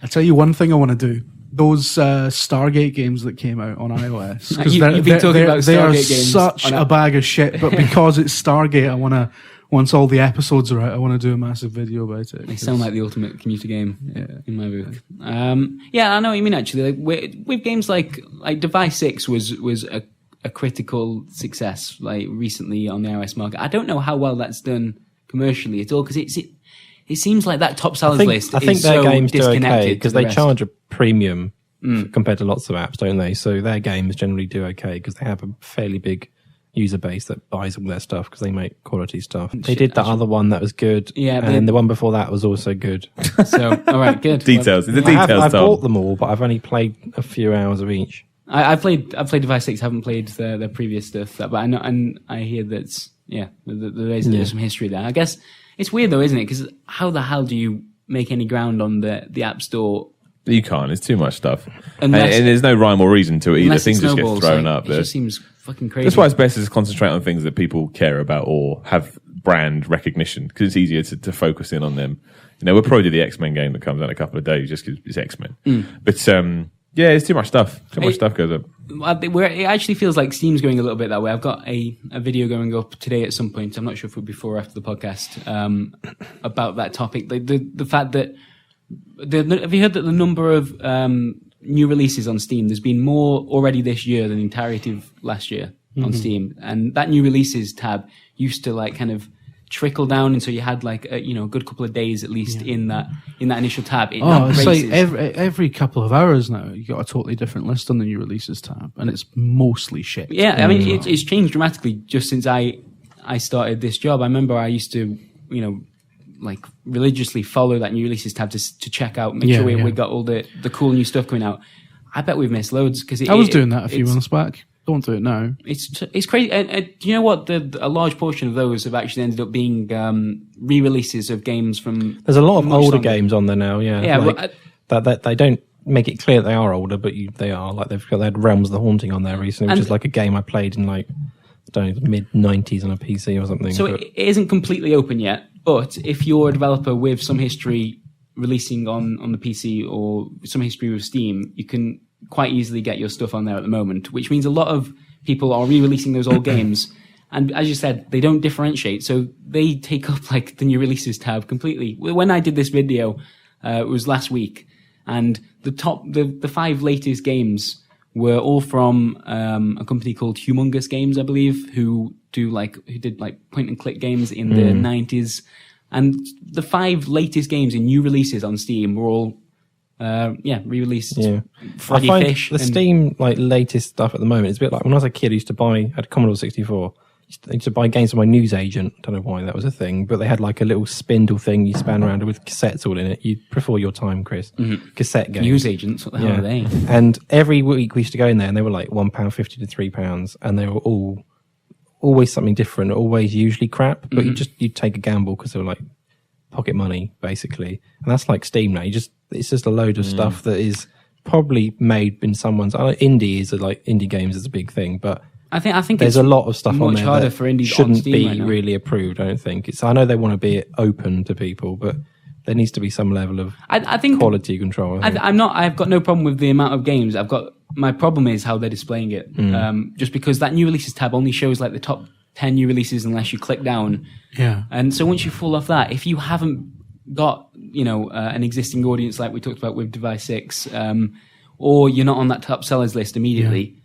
tell you one thing I want to do. Those Stargate games that came out on iOS. Because you've been talking about they are Stargate games such a bag of shit, but because it's Stargate, I want to, once all the episodes are out, I want to do a massive video about it. They sound like the ultimate commuter game in my book. I know what you mean, actually. Like, with games like Device 6 was a critical success like recently on the iOS market. I don't know how well that's done commercially at all, because it seems like that top sellers list. I think their so games do disconnected okay because they rest. charge a premium compared to lots of apps, don't they? So their games generally do okay because they have a fairly big user base that buys all their stuff because they make quality stuff. They did that other one that was good, and then the one before that was also good. So all right, good details. I've bought them all, but I've only played a few hours of each. I've played Device 6. Haven't played their previous stuff, but I know, and I hear that there's some history there. I guess it's weird though, isn't it? Because how the hell do you make any ground on the App Store? You can't. It's too much stuff, and there's no rhyme or reason to it either. Things just get thrown up. It just seems fucking crazy. That's why it's best to concentrate on things that people care about or have brand recognition, because it's easier to focus in on them. We'll probably do the X-Men game that comes out in a couple of days just because it's X-Men. But yeah, it's too much stuff. Too much stuff goes up. It actually feels like Steam's going a little bit that way. I've got a video going up today at some point. I'm not sure if it'll be before or after the podcast about that topic. The fact that have you heard that the number of new releases on Steam? There's been more already this year than the entirety of last year on Steam, and that new releases tab used to kind of trickle down, and so you had a good couple of days at least in that initial tab. It's like every couple of hours now you got a totally different list on the new releases tab, and it's mostly shit. Yeah, I mean it's changed dramatically just since I started this job. I remember I used to religiously follow that new releases tab to check out, make sure we got all the cool new stuff coming out. I bet we've missed loads because I was doing that a few months back. Don't do it now. It's crazy. Do you know what? A large portion of those have actually ended up being re-releases of games from. There's a lot of older games on there now. Yeah, yeah. that they don't make it clear they are older, but they are. Like they had Realms of the Haunting on there recently, which is like a game I played in like, I don't know, mid-90s on a PC or something. So it isn't completely open yet, but if you're a developer with some history releasing on the PC or some history with Steam, you can quite easily get your stuff on there at the moment, which means a lot of people are re-releasing those old games. And as you said, they don't differentiate, so they take up like the new releases tab completely. When I did this video, it was last week, and the 5 latest games were all from a company called Humongous Games, I believe, who did point and click games in the 90s. And the 5 latest games in new releases on Steam were all re-released. Yeah. Froggy I find Fish. The Steam like latest stuff at the moment is a bit like when I was a kid. I had Commodore 64. I used to buy games from my newsagent. Don't know why that was a thing, but they had like a little spindle thing you span around with cassettes all in it. You before your time, Chris. Cassette games. Newsagents, what the hell are they? And every week we used to go in there, and they were like £1.50 to £3, and they were always something different. Always usually crap, but you'd take a gamble because they were like pocket money basically. And that's like Steam now. It's just a load of stuff that is probably made in someone's. Indie games is a big thing, but. I think there's a lot of stuff on there harder that for indies shouldn't on Steam be right now. really approved. I don't think I know they want to be open to people, but there needs to be some level of quality control. I've got no problem with the amount of games. My problem is how they're displaying it. Just because that new releases tab only shows like the top 10 new releases unless you click down. Yeah. And so once you fall off that, if you haven't got an existing audience like we talked about with Device 6, or you're not on that top sellers list immediately,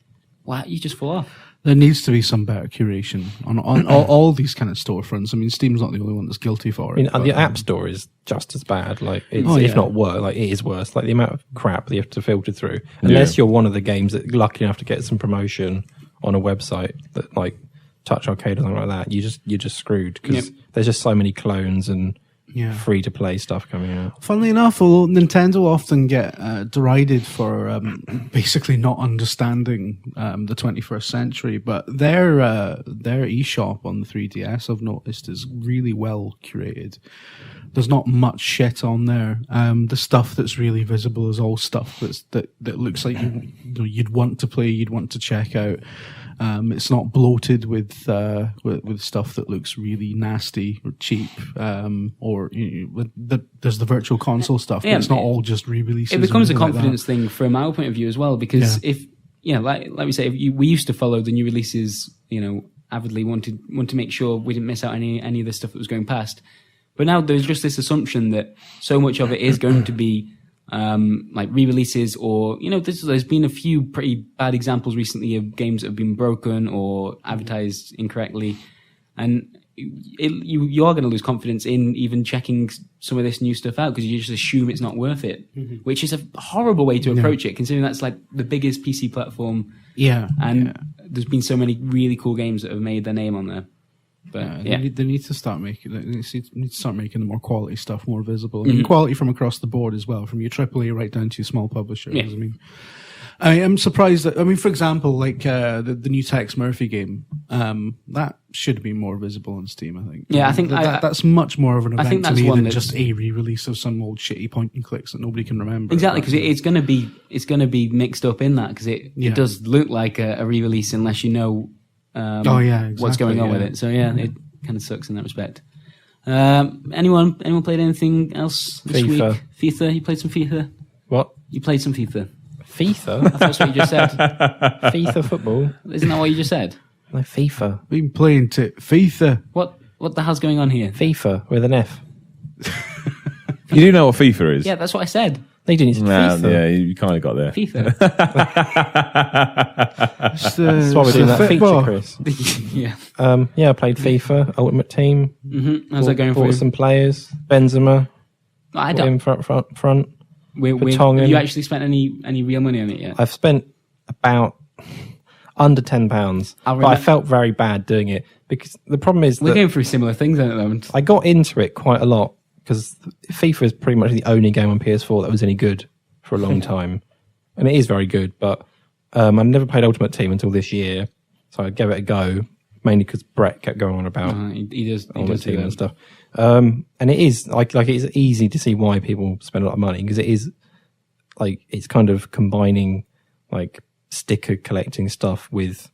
well, you just fall off. There needs to be some better curation on all these kind of storefronts. I mean, Steam's not the only one that's guilty for it. The App Store is just as bad. Like, if not worse, like it is worse. Like the amount of crap that you have to filter through. Unless you're one of the games that lucky enough to get some promotion on a website that like Touch Arcade or something like that, you're just screwed because there's just so many clones and free to play stuff coming out. Funnily enough, although Nintendo often get derided for basically not understanding the 21st century, but their eShop on the 3DS, I've noticed, is really well curated. There's not much shit on there. The stuff that's really visible is all stuff that looks like you'd want to play, you'd want to check out. It's not bloated with stuff that looks really nasty or cheap, there's the virtual console stuff, but it's not all just re-releases. It becomes a confidence thing from our point of view as well, because if like we say, we used to follow the new releases, avidly, want to make sure we didn't miss out any of the stuff that was going past. But now there's just this assumption that so much of it is going to be like re-releases, or there's been a few pretty bad examples recently of games that have been broken or advertised incorrectly, and you are going to lose confidence in even checking some of this new stuff out because you just assume it's not worth it, which is a horrible way to approach it, considering that's like the biggest PC platform. There's been so many really cool games that have made their name on there. But they need to start making the more quality stuff more visible. I mean, quality from across the board as well, from your AAA right down to your small publishers. Yeah. I'm surprised that, for example, like the new Tex Murphy game, that should be more visible on Steam, I think. Yeah, I think that's much more of an event to me than just a re-release of some old shitty point and clicks that nobody can remember. Exactly, because it's going to be mixed up in that, because it does look like a re-release unless you know what's going on with it. So it kind of sucks in that respect. Anyone played anything else this week? FIFA? You played some FIFA? What? You played some FIFA? FIFA? I thought that's what you just said. FIFA football? Isn't that what you just said? No, FIFA. We've been playing FIFA. What the hell's going on here? FIFA with an F. You do know what FIFA is? Yeah, that's what I said. They didn't use FIFA. Yeah, you kind of got there. FIFA. That's why we're doing that feature, Chris. Yeah. I played FIFA, Ultimate Team. Mm-hmm. How's that going for you? Bought some players. Benzema. I don't. Front. Have you actually spent any real money on it yet? I've spent about under £10, but I felt very bad doing it because the problem is we're going through similar things at the moment. I got into it quite a lot because FIFA is pretty much the only game on PS4 that was any good for a long time, and it is very good. But I've never played Ultimate Team until this year, so I gave it a go mainly because Brett kept going on about he does Team and stuff. And it is like it's easy to see why people spend a lot of money because it is like it's kind of combining like sticker collecting stuff with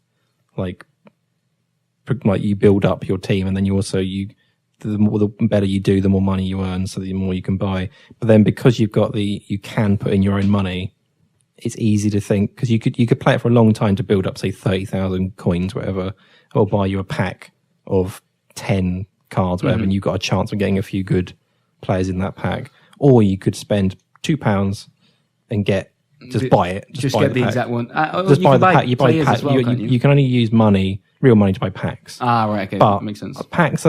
like you build up your team, and then the better you do, the more money you earn, so the more you can buy. But then because you can put in your own money, it's easy to think, because you could play it for a long time to build up, say 30,000 coins, whatever, or buy you a pack of 10 cards, whatever, and you've got a chance of getting a few good players in that pack. Or you could spend £2 and buy it. Just get the exact one. Just buy the pack. You buy the pack. Well, you can only use real money to buy packs. Ah, right. Okay, but that makes sense. Packs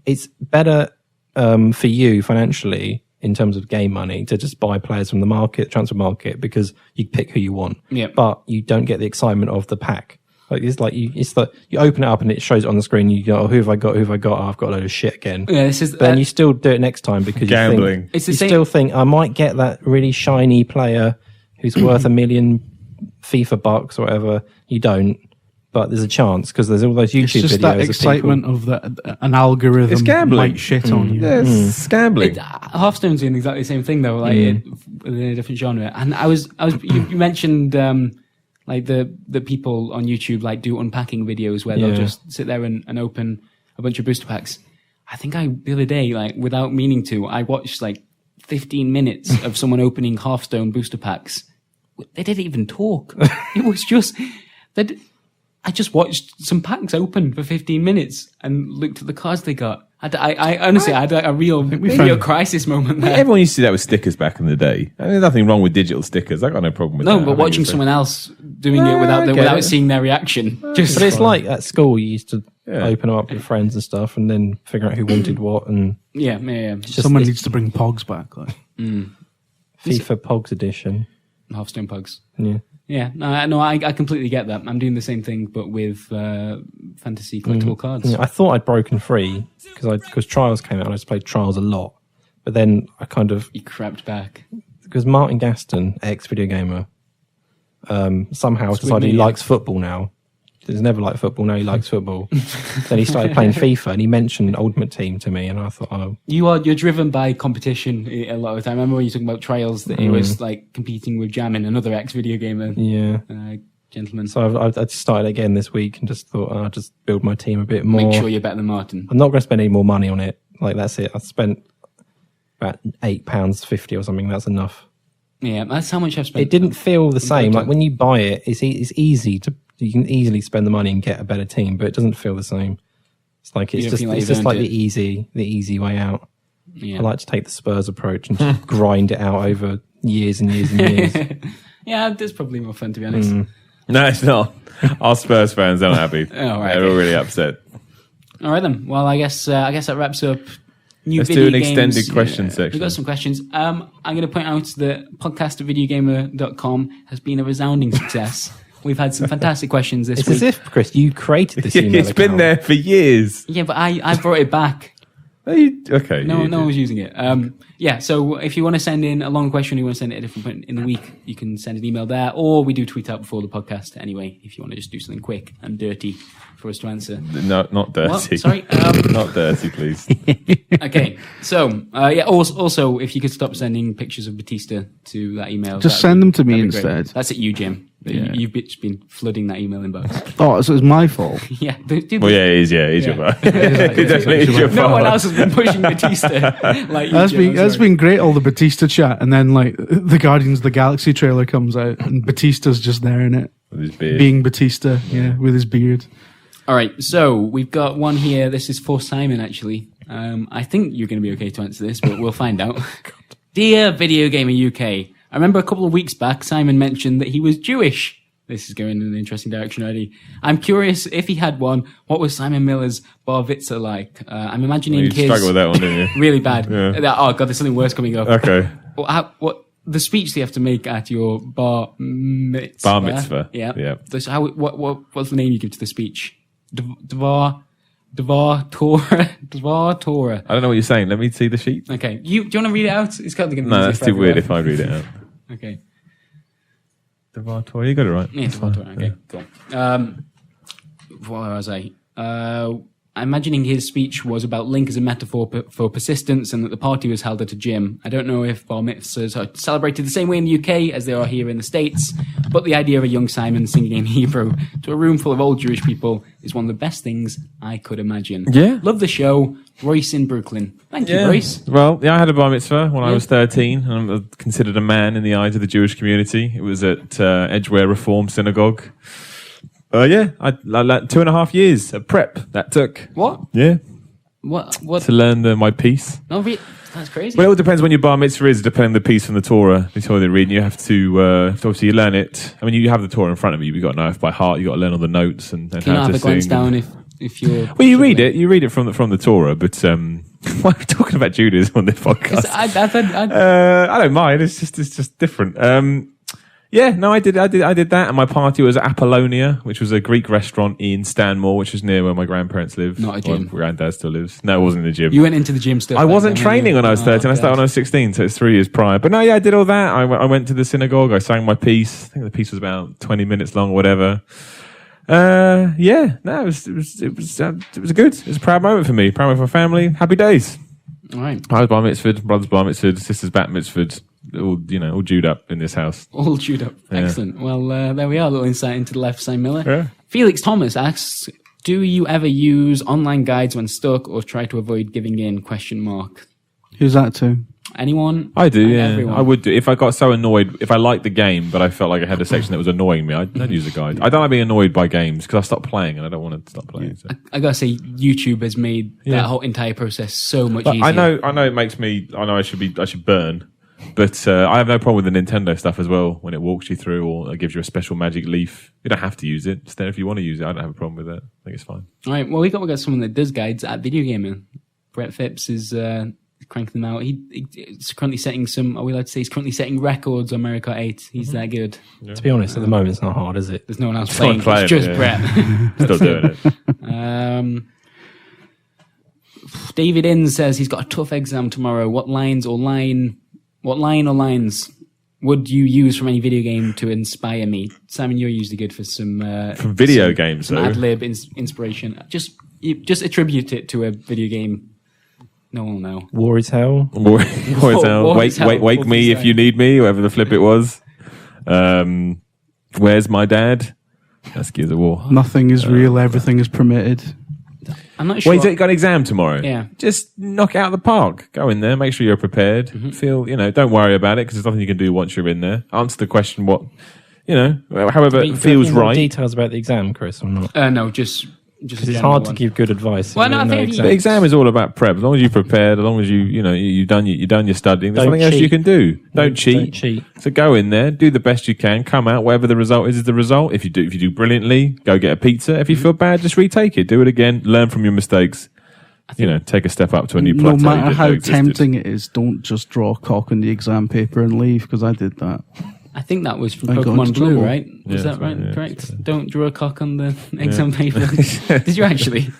it's better for you financially in terms of game money to just buy players from the transfer market, because you pick who you want. Yeah. But you don't get the excitement of the pack. Like you open it up and it shows it on the screen. You go, who have I got? Oh, I've got a load of shit again. Yeah, but then you still do it next time because gambling. Still think I might get that really shiny player who's worth $1 million FIFA bucks or whatever. You don't, but there's a chance because there's all those YouTube videos. It's just that excitement of an algorithm. It's gambling. Might shit on you. Yeah, it's gambling. Hearthstone's doing exactly the same thing though, like in a different genre. And you mentioned. Like the people on YouTube like do unpacking videos where they'll just sit there and open a bunch of booster packs. I think the other day, like without meaning to, I watched like 15 minutes of someone opening Hearthstone booster packs. They didn't even talk. It was just that I just watched some packs open for 15 minutes and looked at the cards they got. I honestly had a real crisis moment there. Everyone used to do that with stickers back in the day. There's nothing wrong with digital stickers. I got no problem with that. No, but watching someone else doing it without seeing their reaction. But it's like at school, you used to open them up with friends and stuff and then figure out who wanted what. And someone needs to bring Pogs back. Like. FIFA Pogs edition. Hearthstone Pogs. Yeah. Yeah, no, I completely get that. I'm doing the same thing, but with fantasy collectible cards. Yeah, I thought I'd broken free because Trials came out and I just played Trials a lot. But then I You crept back. Because Martin Gaston, ex-VideoGamer, somehow decided he likes football now. He's never liked football, now he likes football. Then he started playing FIFA and he mentioned Ultimate Team to me and I thought, You're driven by competition a lot of the time. I remember when you were talking about Trials that he was like competing with Jamin, another ex-video gamer gentleman. So I just started again this week and just thought I'll just build my team a bit more. Make sure you're better than Martin. I'm not going to spend any more money on it. Like that's it. I spent about £8.50 or something. That's enough. Yeah, that's how much I've spent. It didn't feel the same. Like when you buy it, it's easy you can easily spend the money and get a better team, but it doesn't feel the same. It's like it's just like the easy way out. Yeah. I like to take the Spurs approach and just grind it out over years and years and years. Yeah, that's probably more fun, to be honest. No, it's not. Our Spurs fans aren't happy. They're all really upset. All right then. Well, I guess that wraps up. Let's do an extended question section. We've got some questions. I'm going to point out that podcast@VideoGamer.com has been a resounding success. We've had some fantastic questions this week. It's as if, Chris, you created this email It's been there for years. Yeah, but I brought it back. Okay. No one was using it. So if you want to send in a long question, you want to send it at a different point in the week, you can send an email there, or we do tweet out before the podcast anyway, if you want to just do something quick and dirty for us to answer. No, not dirty. What? Sorry? Not dirty, please. Okay. So, also, if you could stop sending pictures of Batista to that email. Just send them to me instead. That's at you, Jim. Yeah. You've been flooding that email inbox. Oh, so it's my fault. Yeah. It is your fault. It definitely is your fault. No one else has been pushing Batista. That's been great, all the Batista chat, and then like the Guardians of the Galaxy trailer comes out, and Batista's just there in it. With his beard. Being Batista, with his beard. All right, so we've got one here. This is for Simon, actually. I think you're going to be okay to answer this, but we'll find out. Dear Video Gamer UK, I remember a couple of weeks back, Simon mentioned that he was Jewish. This is going in an interesting direction already. I'm curious, if he had one, what was Simon Miller's bar mitzvah like? I'm imagining his... You struggle with that one, didn't you? Really bad. Yeah. Oh, God, there's something worse coming up. Okay. What the speech they have to make at your bar mitzvah? Bar mitzvah. Yeah. So what's the name you give to the speech? Dvar Torah. I don't know what you're saying. Let me see the sheet. Okay. Do you want to read it out? It's got to be No, that's too weird if I read it out. Okay. Dvar Torah, you got it right. Yeah, Dvar Torah. Okay, cool. What was I? imagining his speech was about Link as a metaphor for persistence and that the party was held at a gym. I don't know if bar mitzvahs are celebrated the same way in the UK as they are here in the States, but the idea of a young Simon singing in Hebrew to a room full of old Jewish people is one of the best things I could imagine. Yeah. Love the show. Royce in Brooklyn. Thank you, Royce. Well, I had a bar mitzvah when I was 13, and I'm considered a man in the eyes of the Jewish community. It was at Edgware Reform Synagogue. I 2.5 years of prep that took. What? Yeah. What? To learn my piece. No, that's crazy. Well, it all depends when your bar mitzvah is, depending on the piece from the Torah. The Torah they're reading, you have to obviously you learn it. I mean, you have the Torah in front of you. You've got to know it by heart. You've got to learn all the notes and Can you how not to have a glance sing. down if you're... Well, you read it. You read it from the Torah, but why are we talking about Judaism on this podcast? I don't mind. It's just different. Yeah, no, I did that, and my party was at Apollonia, which was a Greek restaurant in Stanmore, which is near where my grandparents live. Not a gym. My granddad still lives. No, it wasn't in the gym. You went into the gym stuff. I wasn't training when I was 13. I started when I was 16, so it's 3 years prior. But no, yeah, I did all that. I went to the synagogue. I sang my piece. I think the piece was about 20 minutes long or whatever. Yeah, no, it was good. It was a proud moment for me. Proud moment for my family. Happy days. All right. I was bar mitzvahed, brother's bar mitzvahed, sister's bat mitzvahed. All Jewed up in this house. All Jewed up. Yeah. Excellent. Well, there we are. A little insight into the left side Miller. Yeah. Felix Thomas asks, do you ever use online guides when stuck or try to avoid giving in ? Who's that to? Anyone? I do, yeah. Everyone. I would do. If I got so annoyed, if I liked the game, but I felt like I had a section that was annoying me, I'd use a guide. I don't like being annoyed by games because I stopped playing and I don't want to stop playing. So. I gotta say, YouTube has made that whole entire process so much easier. I know it makes me, I know I should burn. But I have no problem with the Nintendo stuff as well when it walks you through or it gives you a special magic leaf. You don't have to use it. Just then if you want to use it, I don't have a problem with that. I think it's fine. All right. Well, we got someone that does guides at VideoGamer. Brett Phipps is cranking them out. He's currently setting some, are we allowed to say he's currently setting records on Mario Kart 8. He's that good. Yeah. To be honest, at the moment it's not hard, is it? There's no one else playing. It's just Brett. Still doing it. David Inns says he's got a tough exam tomorrow. What line or lines would you use from any video game to inspire me? Simon, you're usually good for some from video games, some ad lib inspiration. Just attribute it to a video game. No one will know. War is hell. War is hell. Wake me if you need me. Whatever the flip it was. Where's my dad? That's Gears of War. Nothing is real. Everything is permitted. I'm not sure. Well, you got an exam tomorrow. Yeah. Just knock it out of the park. Go in there. Make sure you're prepared. Don't worry about it because there's nothing you can do once you're in there. Answer the question however it feels right. Details about the exam, Chris, or not? No, just because it's hard to give good advice. Well, no, I think the exam is all about prep. As long as you're prepared, as long as you've done your studying, there's nothing else you can do. Don't cheat. So go in there, do the best you can, come out. Whatever the result is the result. If you do brilliantly, go get a pizza. If you feel bad, just retake it. Do it again. Learn from your mistakes. Take a step up to a new plateau. No matter how tempting it is, don't just draw a cock on the exam paper and leave, because I did that. I think that was from Pokemon Blue, trouble. right? Was that right? Yeah, correct? Don't draw a cock on the exam paper. Did you actually?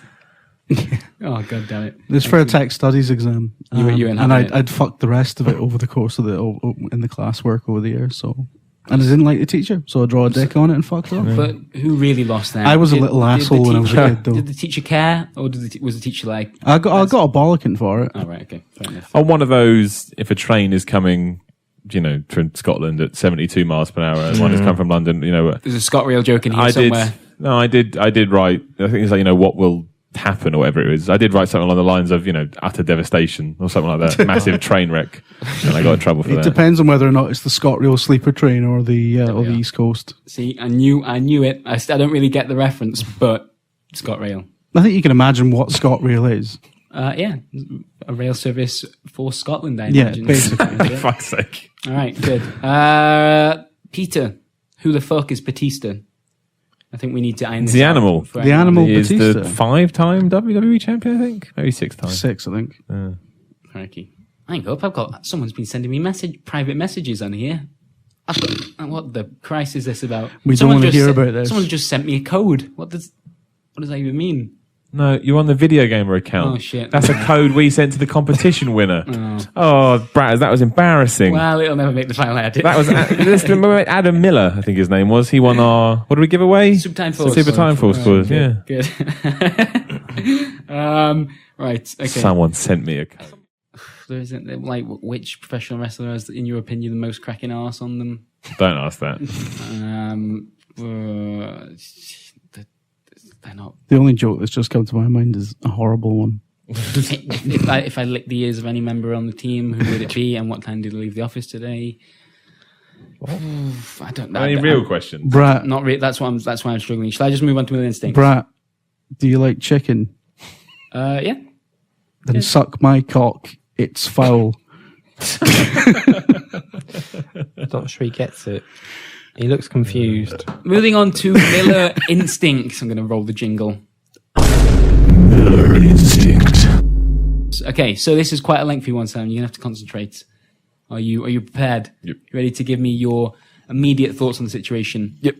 Oh, god damn it! This for a tech studies exam, and I'd fucked the rest of it over the course of in the classwork over the years. So, and I didn't like the teacher, so I draw a dick on it and fucked it up. But who really lost that? I was a little asshole when I was a kid, though. Did the teacher care, or was the teacher like? I got a bollocking for it. Oh right, okay, fair enough. On one of those, if a train is coming, from Scotland at 72 miles per hour, and one has come from London, There's a ScotRail joke in here somewhere. I did write. I think it's like what will happen or whatever it is. I did write something along the lines of utter devastation or something like that, massive train wreck, and I got in trouble for that. It depends on whether or not it's the ScotRail sleeper train or the East Coast. See, I knew it. I don't really get the reference, but ScotRail. I think you can imagine what ScotRail is. Yeah, a rail service for Scotland, I imagine. Yeah, basically. For fuck's sake. All right, good. Peter, who the fuck is Batista? I think we need to iron this The out animal. for The anyone. animal. He is Batista. the 5-time WWE champion, I think. Maybe 6 times. 6, I think. Crikey. Hang up, I've got someone's been sending me private messages on here. What the Christ is this about? We don't want to hear about this. Someone just sent me a code. What does that even mean? No, you're on the VideoGamer account. Oh, shit. That's a code we sent to the competition winner. Oh, Braz, that was embarrassing. Well, it'll never make the final edit. That was Adam Miller, I think his name was. He won our... What did we give away? Super Time Force. Super Time Force scores, yeah. Good. Right, okay. Someone sent me a code. There isn't, like, which professional wrestler has, in your opinion, the most cracking arse on them? Don't ask that. They're not. The only joke that's just come to my mind is a horrible one. If I lick the ears of any member on the team, who would it be, and what time did they leave the office today? I don't know. Any real questions? Brat, Not really. That's why I'm struggling. Shall I just move on to Million Instincts? Brat, do you like chicken? Yeah. Then suck my cock. It's foul. Not sure he gets it. He looks confused. Moving on to Miller Instincts. I'm going to roll the jingle. Miller Instinct. Okay, so this is quite a lengthy one, Sam. You're going to have to concentrate. Are you prepared? Yep. You ready to give me your immediate thoughts on the situation? Yep.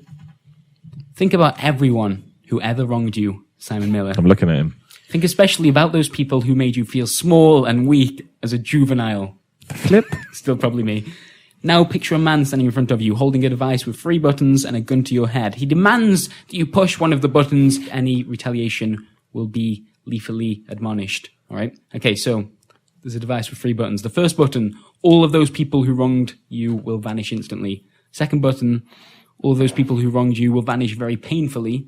Think about everyone who ever wronged you, Simon Miller. I'm looking at him. Think especially about those people who made you feel small and weak as a juvenile. Flip. Still probably me. Now picture a man standing in front of you, holding a device with 3 buttons and a gun to your head. He demands that you push one of the buttons. Any retaliation will be lethally admonished. All right? Okay, so there's a device with 3 buttons. The first button, all of those people who wronged you will vanish instantly. Second button, all of those people who wronged you will vanish very painfully.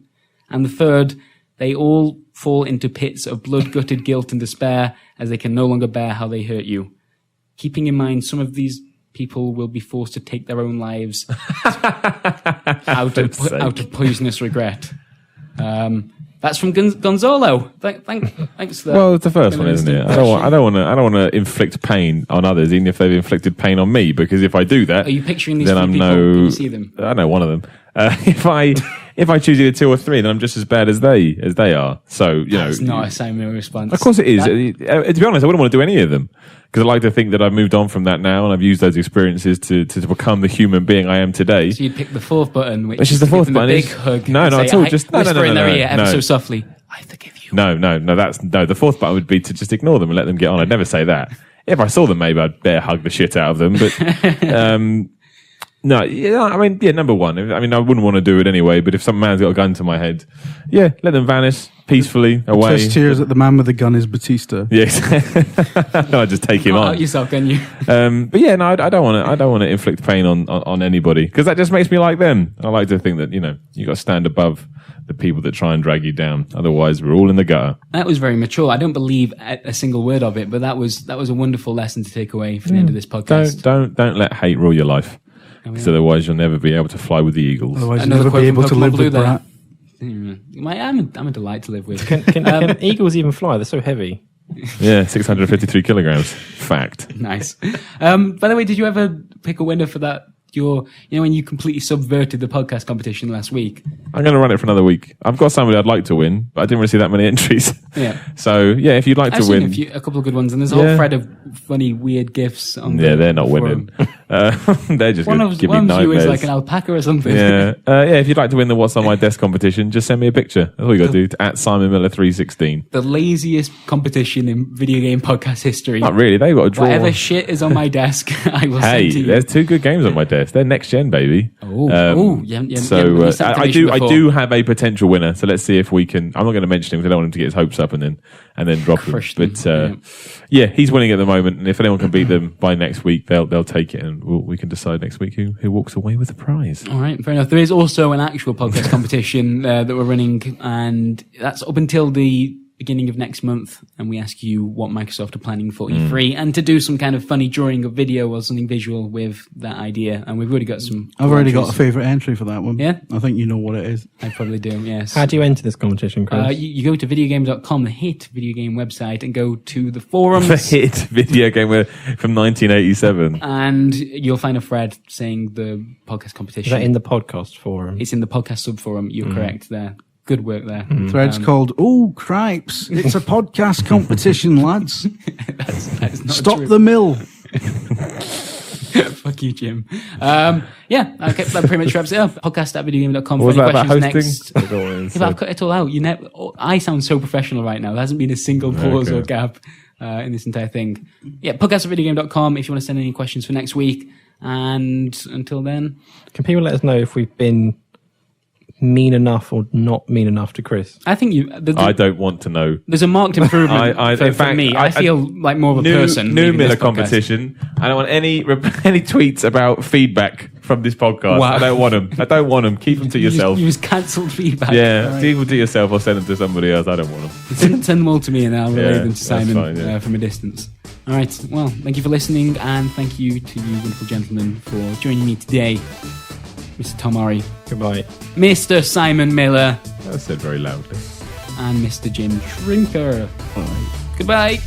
And the third, they all fall into pits of blood-gutted guilt and despair as they can no longer bear how they hurt you. Keeping in mind some of these people will be forced to take their own lives out of poisonous regret. That's from Gonzalo. Thanks for that. Well, it's the first one, isn't it? I don't want to inflict pain on others, even if they've inflicted pain on me. Because if I do that, are you picturing these then 3 I'm people? Can you see them? I know one of them. If I choose either 2 or 3, then I'm just as bad as they are. So That's not a Simon response. Of course it is. To be honest, I wouldn't want to do any of them because I like to think that I've moved on from that now and I've used those experiences to become the human being I am today. So you'd pick the 4th button, which is the 4th button. A big hug. No, not at all. Just whisper in their ear ever so softly. I forgive you. No. The 4th button would be to just ignore them and let them get on. I'd never say that. If I saw them, maybe I'd bear hug the shit out of them. But no, number one. I wouldn't want to do it anyway, but if some man's got a gun to my head, let them vanish peacefully away. First tears at the man with the gun is Batista. Yes. I just take him on. Out yourself, can you? I don't want to inflict pain on anybody because that just makes me like them. I like to think that, you got to stand above the people that try and drag you down. Otherwise, we're all in the gutter. That was very mature. I don't believe a single word of it, but that was a wonderful lesson to take away from the end of this podcast. Don't let hate rule your life. Because otherwise you'll never be able to fly with the eagles. Otherwise you'll never be able to live with Brat. I'm a delight to live with. Can eagles even fly? They're so heavy. Yeah, 653 kilograms. Fact. Nice. By the way, did you ever pick a winner for that? When you completely subverted the podcast competition last week. I'm going to run it for another week. I've got somebody I'd like to win, but I didn't really see that many entries. Yeah. So, if you'd like I've to win. Seen a couple of good ones, and there's a whole thread of funny, weird gifs on they're not winning. They're just going to give me nightmares. One of you is like an alpaca or something. Yeah. If you'd like to win the What's on My Desk competition, just send me a picture. That's all you got to do, at Simon Miller 316. The laziest competition in video game podcast history. Not really. They've got to draw. Whatever shit is on my desk, I will send to you. There's 2 good games on my desk. They're next gen, baby. I do have a potential winner. So let's see if we can. I'm not going to mention him because I don't want him to get his hopes up and then drop him. But he's winning at the moment. And if anyone can beat them by next week, they'll take it, and we can decide next week who walks away with the prize. All right, fair enough. There is also an actual podcast competition that we're running, and that's up until the beginning of next month, and we ask you what Microsoft are planning for E3 and to do some kind of funny drawing of video or something visual with that idea. And we've already got some. I've already got a favourite entry for that one. Yeah? I think you know what it is. I probably do, yes. How do you enter this competition, Chris? You go to VideoGamer.com, the hit video game website, and go to the forums. The hit video game from 1987. And you'll find a thread saying the podcast competition. Is that in the podcast forum? It's in the podcast sub-forum. You're correct there. Good work there. Thread's called, "Oh, cripes, it's a podcast competition, lads. That's not Stop true. the mill." Fuck you, Jim. Yeah, okay, that pretty much wraps it up. Podcast@VideoGamer.com for Was any that about questions hosting? next. If I've cut it all out, I sound so professional right now. There hasn't been a single pause or gap in this entire thing. Yeah, podcast@VideoGamer.com if you want to send any questions for next week. And until then, can people let us know if we've been mean enough or not mean enough to Chris? I think I don't want to know. There's a marked improvement for me. I feel like more of a person. New Miller competition. I don't want any tweets about feedback from this podcast. Wow. I don't want them. Keep them to yourself. You just cancelled feedback. Yeah, right. Keep them to yourself or send them to somebody else. I don't want them. Send them all to me and I'll relay them to Simon from a distance. All right. Well, thank you for listening, and thank you to you wonderful gentlemen for joining me today. Mr. Tom Orry. Goodbye. Mr. Simon Miller. I said very loudly. And Mr. Jim Shrinker. All right. Goodbye.